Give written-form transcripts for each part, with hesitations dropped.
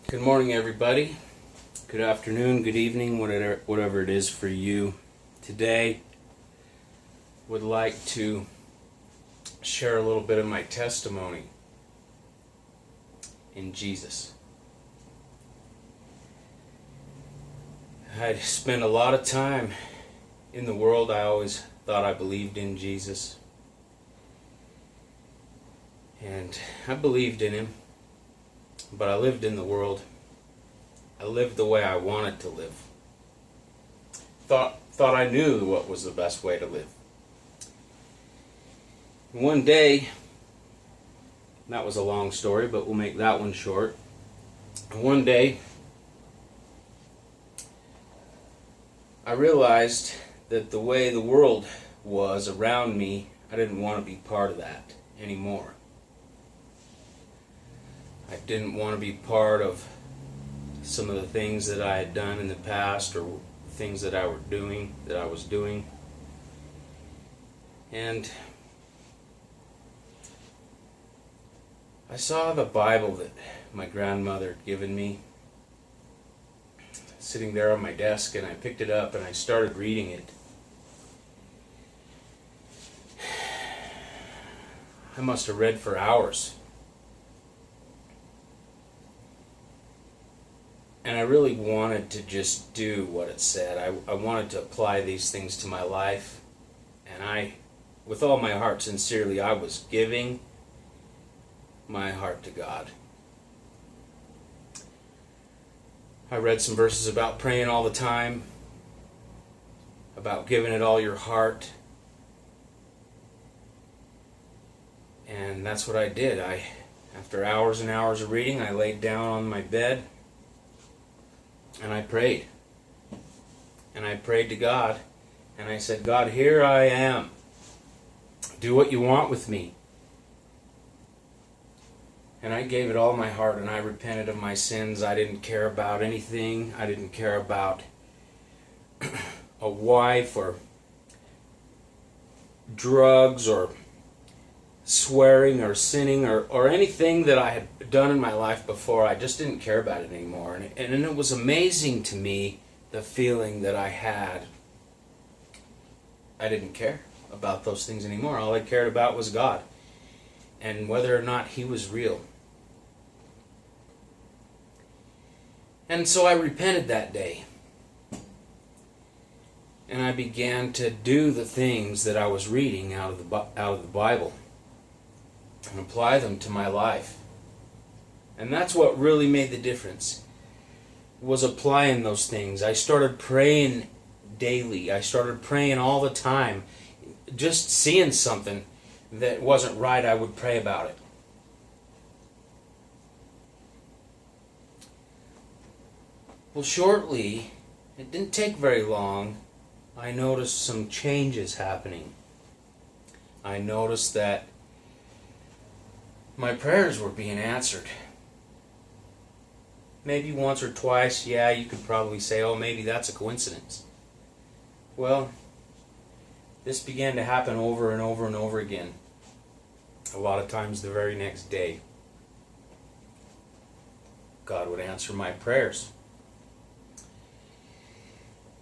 Good morning, everybody. Good afternoon, good evening, whatever it is for you. Today, would like to share a little bit of my testimony in Jesus. I'd spent a lot of time in the world. I always thought I believed in Jesus. And I believed in Him. But I lived in the world. I lived the way I wanted to live. Thought I knew what was the best way to live. One day, that was a long story, but we'll make that one short. One day, I realized that the way the world was around me, I didn't want to be part of that anymore. I didn't want to be part of some of the things that I had done in the past or things that I was doing. And I saw the Bible that my grandmother had given me sitting there on my desk, and I picked it up and I started reading it. I must have read for hours. And I really wanted to just do what it said. I wanted to apply these things to my life. And with all my heart, sincerely, I was giving my heart to God. I read some verses about praying all the time, about giving it all your heart. And that's what I did. After hours and hours of reading, I laid down on my bed. And I prayed. And I prayed to God. And I said, God, here I am. Do what you want with me. And I gave it all my heart, and I repented of my sins. I didn't care about anything. I didn't care about a wife or drugs or swearing or sinning or anything that I had done in my life before. I just didn't care about it anymore. And it was amazing to me, the feeling that I had. I didn't care about those things anymore. All I cared about was God and whether or not He was real. And so I repented that day. And I began to do the things that I was reading out of the Bible and apply them to my life. And that's what really made the difference, was applying those things. I started praying daily. I started praying all the time. Just seeing something that wasn't right, I would pray about it. Well, shortly, it didn't take very long, I noticed some changes happening. I noticed that my prayers were being answered. Maybe once or twice, yeah, you could probably say, oh, maybe that's a coincidence. Well, this began to happen over and over and over again. A lot of times the very next day, God would answer my prayers.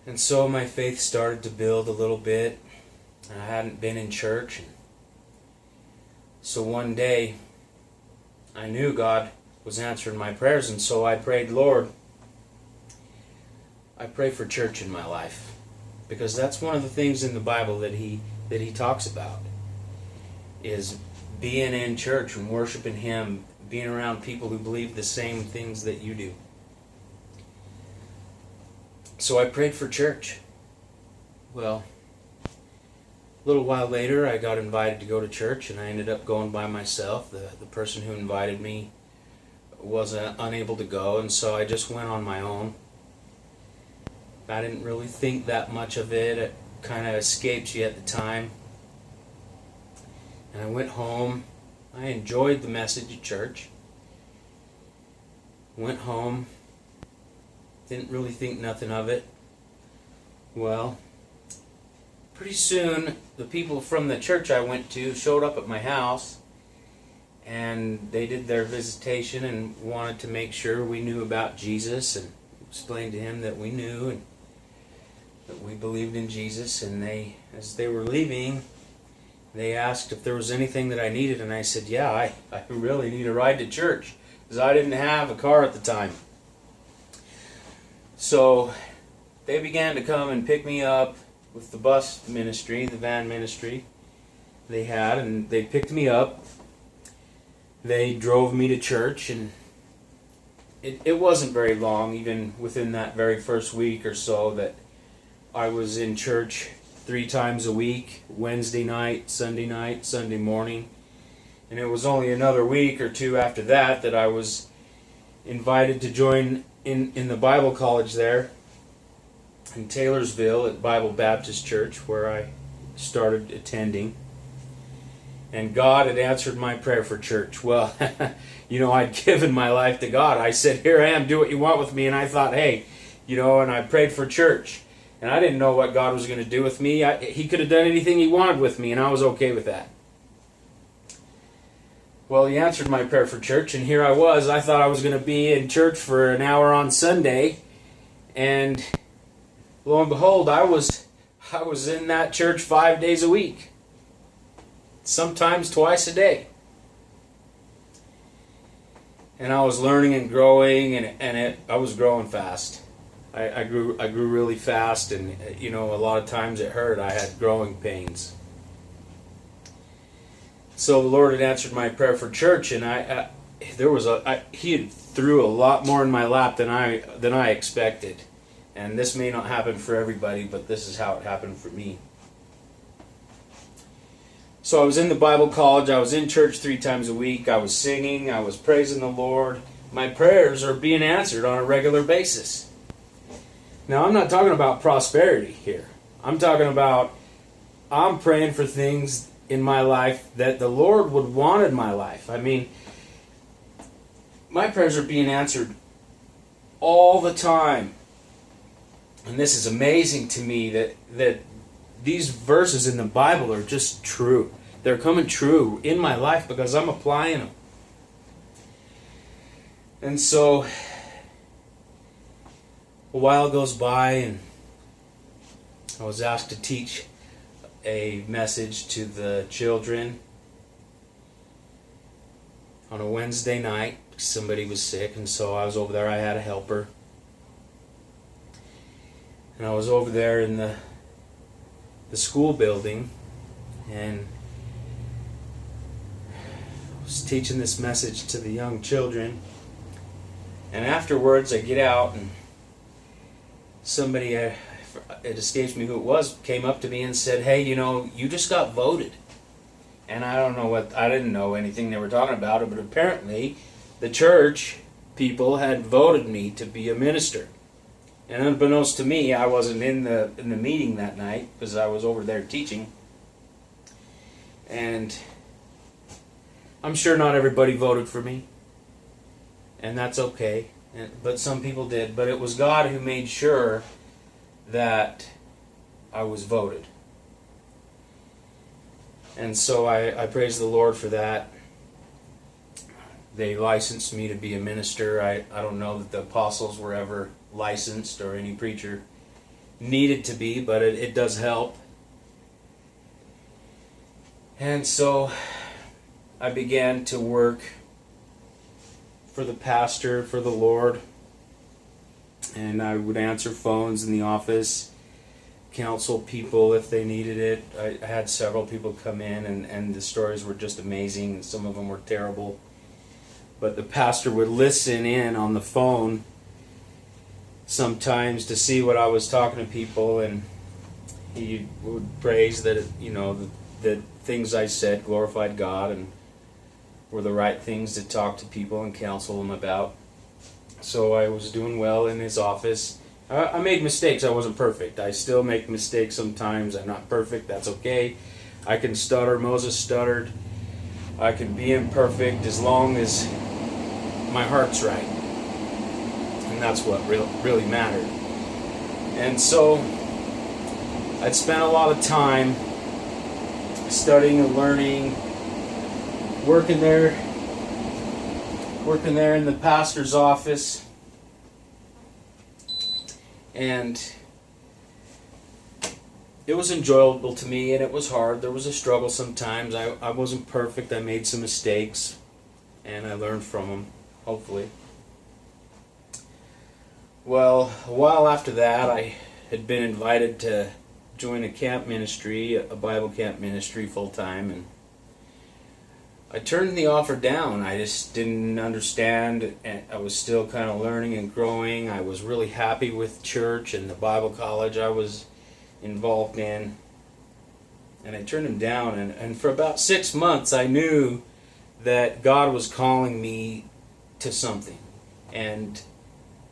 And so my faith started to build a little bit. I hadn't been in church. So one day, I knew God was answering my prayers, and so I prayed, Lord, I pray for church in my life, because that's one of the things in the Bible that he talks about, is being in church and worshiping Him, being around people who believe the same things that you do. So I prayed for church. Well, a little while later, I got invited to go to church, and I ended up going by myself. The person who invited me was unable to go, and so I just went on my own. I didn't really think that much of it. It kind of escaped you at the time. And I went home. I enjoyed the message at church. Went home. Didn't really think nothing of it. Well, pretty soon, the people from the church I went to showed up at my house, and they did their visitation and wanted to make sure we knew about Jesus, and explained to him that we knew and that we believed in Jesus. And as they were leaving, they asked if there was anything that I needed, and I said, yeah, I really need a ride to church, because I didn't have a car at the time. So they began to come and pick me up with the bus ministry, the van ministry they had, and they picked me up. They drove me to church, and it wasn't very long, even within that very first week or so, that I was in church 3 times a week, Wednesday night, Sunday morning. And it was only another week or 2 after that that I was invited to join in the Bible college there in Taylorsville at Bible Baptist Church, where I started attending. And God had answered my prayer for church. Well, I'd given my life to God. I said, here I am, do what you want with me. And I thought, hey, and I prayed for church. And I didn't know what God was going to do with me. He could have done anything he wanted with me, and I was okay with that. Well, he answered my prayer for church, and here I was. I thought I was going to be in church for an hour on Sunday, and lo and behold, I was in that church 5 days a week, sometimes twice a day. And I was learning and growing, and I was growing fast. I grew really fast, and a lot of times it hurt. I had growing pains. So the Lord had answered my prayer for church, and He had threw a lot more in my lap than I expected. And this may not happen for everybody, but this is how it happened for me. So I was in the Bible college. I was in church 3 times a week. I was singing. I was praising the Lord. My prayers are being answered on a regular basis. Now, I'm not talking about prosperity here. I'm talking about I'm praying for things in my life that the Lord would want in my life. I mean, my prayers are being answered all the time. And this is amazing to me that these verses in the Bible are just true. They're coming true in my life because I'm applying them. And so a while goes by, and I was asked to teach a message to the children on a Wednesday night. Somebody was sick, and so I was over there. I had a helper, and I was over there in the school building, and I was teaching this message to the young children. And afterwards, I get out, and somebody, it escapes me who it was, came up to me and said, hey, you just got voted. And I didn't know anything they were talking about, but apparently the church people had voted me to be a minister. And unbeknownst to me, I wasn't in the meeting that night because I was over there teaching. And I'm sure not everybody voted for me. And that's okay. But some people did. But it was God who made sure that I was voted. And so I praise the Lord for that. They licensed me to be a minister. I don't know that the apostles were ever licensed, or any preacher needed to be, but it does help. And so I began to work for the pastor, for the Lord, and I would answer phones in the office, counsel people if they needed it. I had several people come in, and the stories were just amazing, and some of them were terrible. But the pastor would listen in on the phone sometimes to see what I was talking to people, and he would praise that the things I said glorified God and were the right things to talk to people and counsel them about. So I was doing well in his office. I made mistakes. I wasn't perfect. I still make mistakes sometimes. I'm not perfect. That's okay. I can stutter. Moses stuttered. I can be imperfect as long as my heart's right. And that's what really mattered. And so I'd spent a lot of time studying and learning, working there working there in the pastor's office. And it was enjoyable to me, and it was hard. There was a struggle sometimes. I wasn't perfect. I made some mistakes, and I learned from them, hopefully. Well, a while after that, I had been invited to join a camp ministry, a Bible camp ministry full-time, and I turned the offer down. I just didn't understand, and I was still kind of learning and growing. I was really happy with church and the Bible college I was involved in, and I turned him down, and for about 6 months I knew that God was calling me to something, and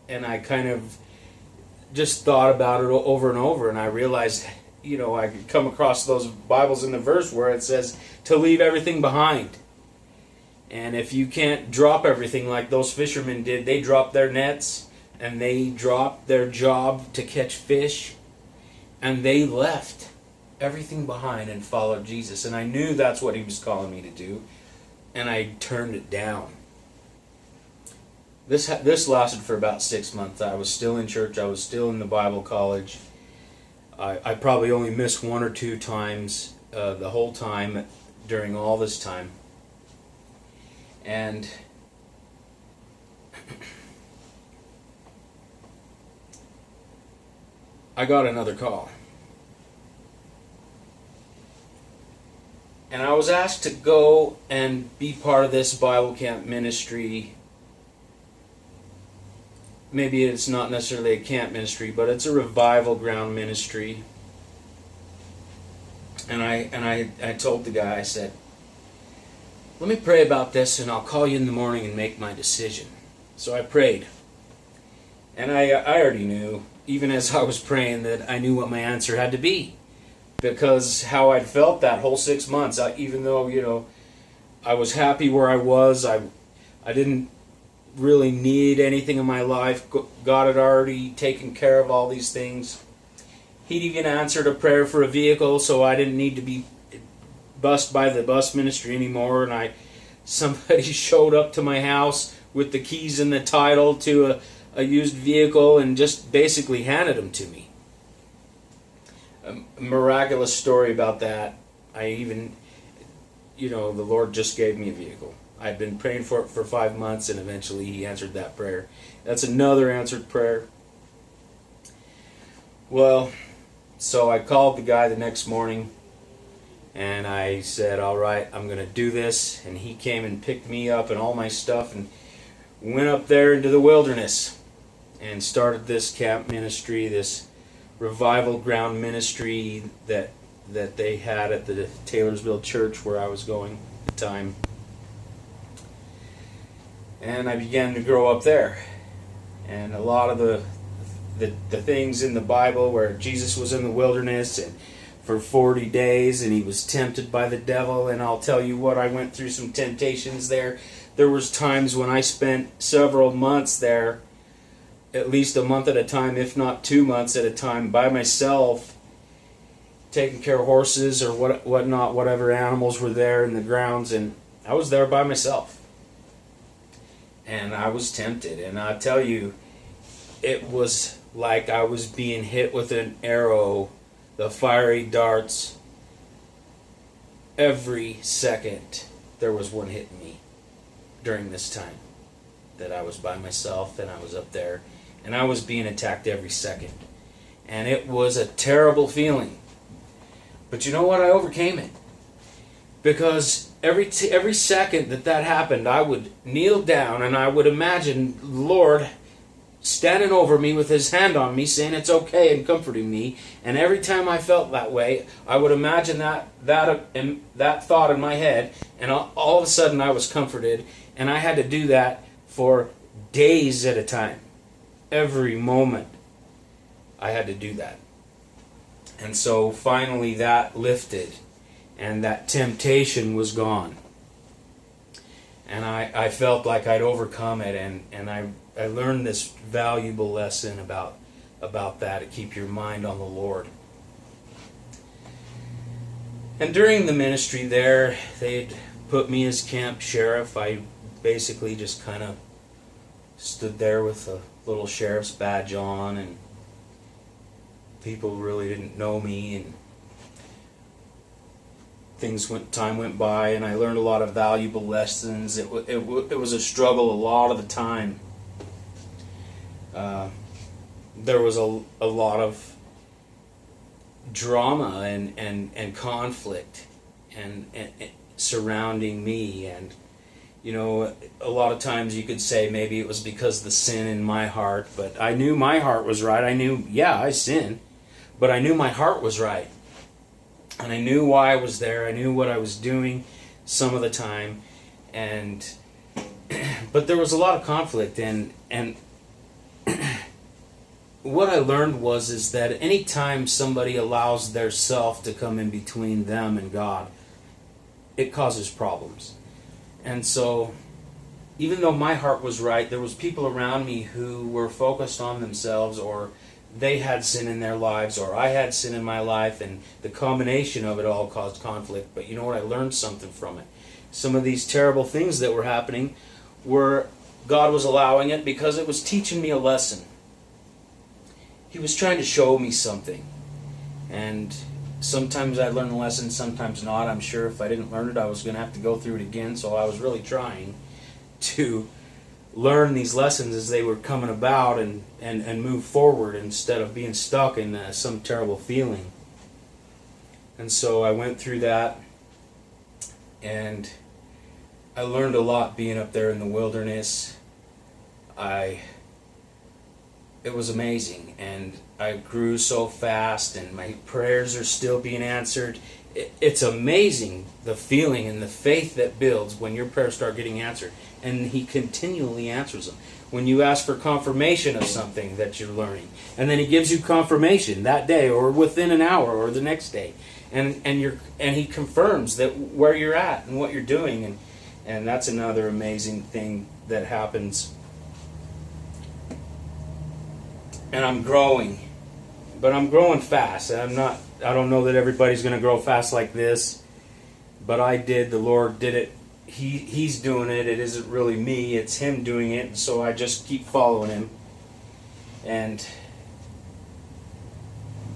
I kind of just thought about it over and over, and I realized, I could come across those Bibles in the verse where it says to leave everything behind. And if you can't drop everything like those fishermen did, they dropped their nets and they dropped their job to catch fish, and they left everything behind and followed Jesus. And I knew that's what he was calling me to do, and I turned it down. This lasted for about 6 months. I was still in church. I was still in the Bible college. I probably only missed 1 or 2 times the whole time during all this time. And I got another call. And I was asked to go and be part of this Bible camp ministry. Maybe it's not necessarily a camp ministry, but it's a revival ground ministry. And I told the guy, I said, let me pray about this, and I'll call you in the morning and make my decision. So I prayed. And I already knew, even as I was praying, that I knew what my answer had to be. Because how I'd felt that whole 6 months, even though, I was happy where I was, I didn't really need anything in my life. God had already taken care of all these things. He'd even answered a prayer for a vehicle, so I didn't need to be bussed by the bus ministry anymore. And somebody showed up to my house with the keys and the title to a used vehicle and just basically handed them to me. A miraculous story about that. The Lord just gave me a vehicle. I'd been praying for it for 5 months, and eventually he answered that prayer. That's another answered prayer. Well, so I called the guy the next morning, and I said, all right, I'm going to do this. And he came and picked me up and all my stuff and went up there into the wilderness and started this camp ministry, this revival ground ministry that they had at the Taylorsville church where I was going at the time. And I began to grow up there. And a lot of the things in the Bible where Jesus was in the wilderness and for 40 days and he was tempted by the devil, and I'll tell you what, I went through some temptations there. There was times when I spent several months there, at least a month at a time, if not 2 months at a time, by myself, taking care of horses or whatnot, whatever animals were there in the grounds, and I was there by myself. And I was tempted, and I tell you, it was like I was being hit with an arrow, the fiery darts. Every second there was one hitting me during this time that I was by myself and I was up there, and I was being attacked every second. And it was a terrible feeling. But you know what? I overcame it. Because every second that happened, I would kneel down and I would imagine the Lord standing over me with his hand on me, saying it's okay and comforting me. And every time I felt that way, I would imagine that thought in my head, and all of a sudden I was comforted. And I had to do that for days at a time. Every moment I had to do that. And so finally that lifted, and that temptation was gone. And I felt like I'd overcome it, and I learned this valuable lesson about that, to keep your mind on the Lord. And during the ministry there, they'd put me as camp sheriff. I basically just kind of stood there with a little sheriff's badge on, and people really didn't know me, and time went by, and I learned a lot of valuable lessons. It was a struggle a lot of the time. There was a lot of drama and conflict and surrounding me, and a lot of times you could say maybe it was because of the sin in my heart, but I knew my heart was right. I knew, yeah, I sinned, but I knew my heart was right. And I knew why I was there. I knew what I was doing some of the time. But there was a lot of conflict. And what I learned is that any time somebody allows their self to come in between them and God, it causes problems. And so, even though my heart was right, there was people around me who were focused on themselves, or they had sin in their lives, or I had sin in my life, and the combination of it all caused conflict. But you know what? I learned something from it. Some of these terrible things that were happening were God was allowing it because it was teaching me a lesson. He was trying to show me something. And sometimes I learned the lesson, sometimes not. I'm sure if I didn't learn it, I was going to have to go through it again. So I was really trying to learn these lessons as they were coming about and move forward instead of being stuck in some terrible feeling. And so I went through that, and I learned a lot being up there in the wilderness. It was amazing, and I grew so fast, and my prayers are still being answered. It's amazing the feeling and the faith that builds when your prayers start getting answered. And He continually answers them. When you ask for confirmation of something that you're learning, and then He gives you confirmation that day, or within an hour, or the next day, and He confirms that where you're at and what you're doing, and that's another amazing thing that happens. And I'm growing, but I'm growing fast. And I don't know that everybody's going to grow fast like this, but I did. The Lord did it. He's doing it. It isn't really me. It's Him doing it. And so I just keep following Him. And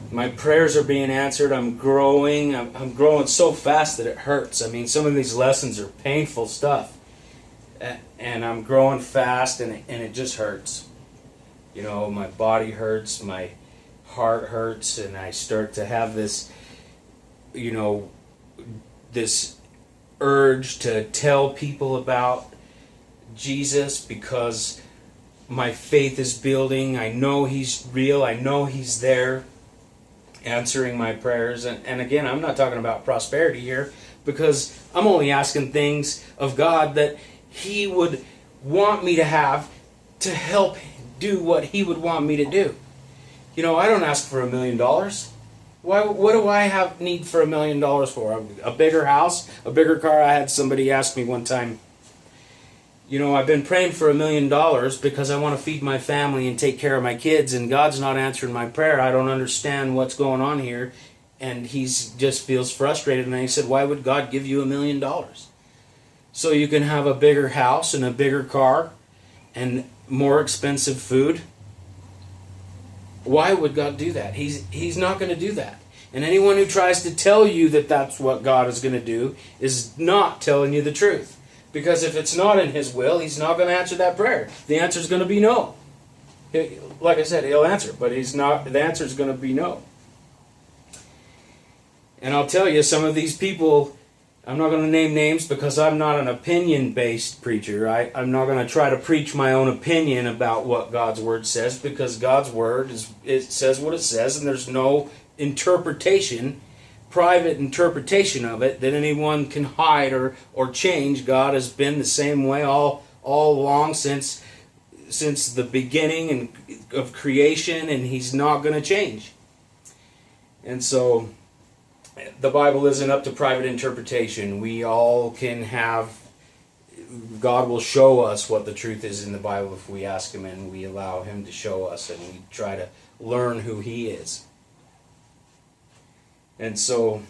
my prayers are being answered. I'm growing. I'm growing so fast that it hurts. I mean, some of these lessons are painful stuff. And I'm growing fast, and it just hurts. My body hurts. My heart hurts. And I start to have this, this urge to tell people about Jesus because my faith is building. I know He's real. I know He's there answering my prayers. And again, I'm not talking about prosperity here, because I'm only asking things of God that He would want me to have to help do what He would want me to do. I don't ask for $1 million. What do I need for $1 million for? A bigger house? A bigger car? I had somebody ask me one time, I've been praying for $1 million because I want to feed my family and take care of my kids, and God's not answering my prayer. I don't understand what's going on here. And he just feels frustrated. And I said, why would God give you $1 million? So you can have a bigger house and a bigger car and more expensive food? Why would God do that? He's not going to do that. And anyone who tries to tell you that that's what God is going to do is not telling you the truth. Because if it's not in His will, He's not going to answer that prayer. The answer is going to be no. Like I said, He'll answer, but the answer is going to be no. And I'll tell you, some of these people, I'm not going to name names because I'm not an opinion-based preacher. I'm not going to try to preach my own opinion about what God's Word says, because God's Word it says what it says, and there's no interpretation, private interpretation of it that anyone can hide or change. God has been the same way all along since the beginning of creation, and He's not going to change. And so the Bible isn't up to private interpretation. We all can have, God will show us what the truth is in the Bible if we ask Him and we allow Him to show us and we try to learn who He is. And so,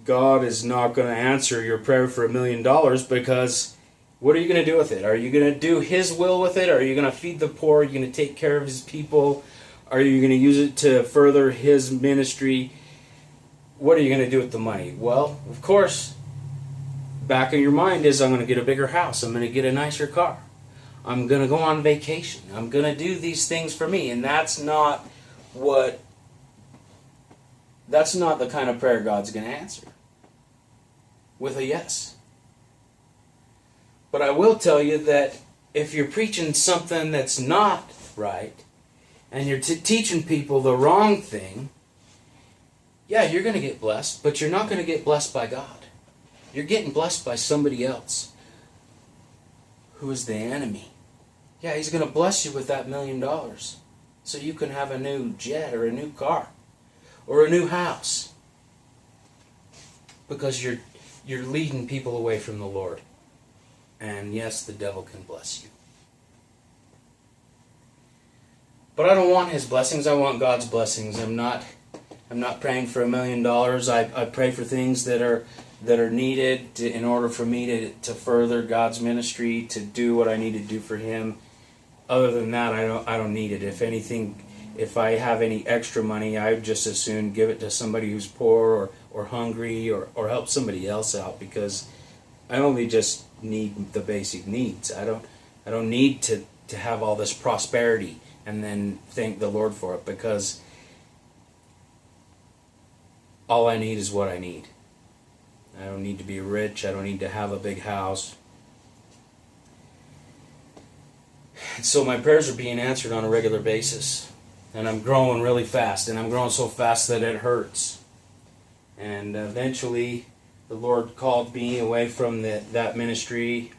God is not going to answer your prayer for $1 million because What are you going to do with it? Are you going to do His will with it? Are you going to feed the poor? Are you going to take care of His people? Are you going to use it to further His ministry? What are you going to do with the money? Well, of course, back in your mind is, I'm going to get a bigger house. I'm going to get a nicer car. I'm going to go on vacation. I'm going to do these things for me. And that's not the kind of prayer God's going to answer with a yes. But I will tell you that if you're preaching something that's not right, and you're teaching people the wrong thing, yeah, you're going to get blessed, but you're not going to get blessed by God. You're getting blessed by somebody else who is the enemy. Yeah, he's going to bless you with that $1 million so you can have a new jet or a new car or a new house, because you're leading people away from the Lord. And yes, the devil can bless you. But I don't want his blessings. I want God's blessings. I'm not praying for $1 million. I pray for things that are needed in order for me to further God's ministry, to do what I need to do for Him. Other than that, I don't need it. If anything, if I have any extra money, I would just as soon give it to somebody who's poor or hungry or help somebody else out, because I only just need the basic needs. I don't need to have all this prosperity and then thank the Lord for it, because all I need is what I need. I don't need to be rich. I don't need to have a big house. So my prayers are being answered on a regular basis. And I'm growing really fast. And I'm growing so fast that it hurts. And eventually the Lord called me away from that ministry.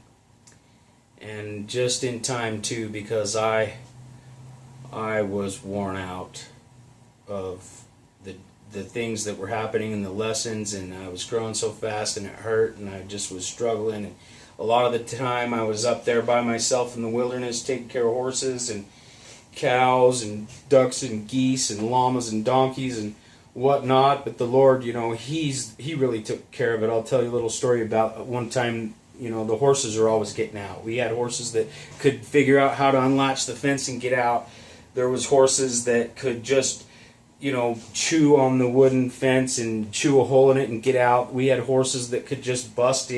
And just in time too, because I was worn out of the things that were happening and the lessons, and I was growing so fast and it hurt, and I just was struggling. And a lot of the time I was up there by myself in the wilderness taking care of horses and cows and ducks and geese and llamas and donkeys and whatnot. But the Lord, He really took care of it. I'll tell you a little story about one time. The horses are always getting out. We had horses that could figure out how to unlatch the fence and get out. There was horses that could just chew on the wooden fence and chew a hole in it and get out. We had horses that could just bust in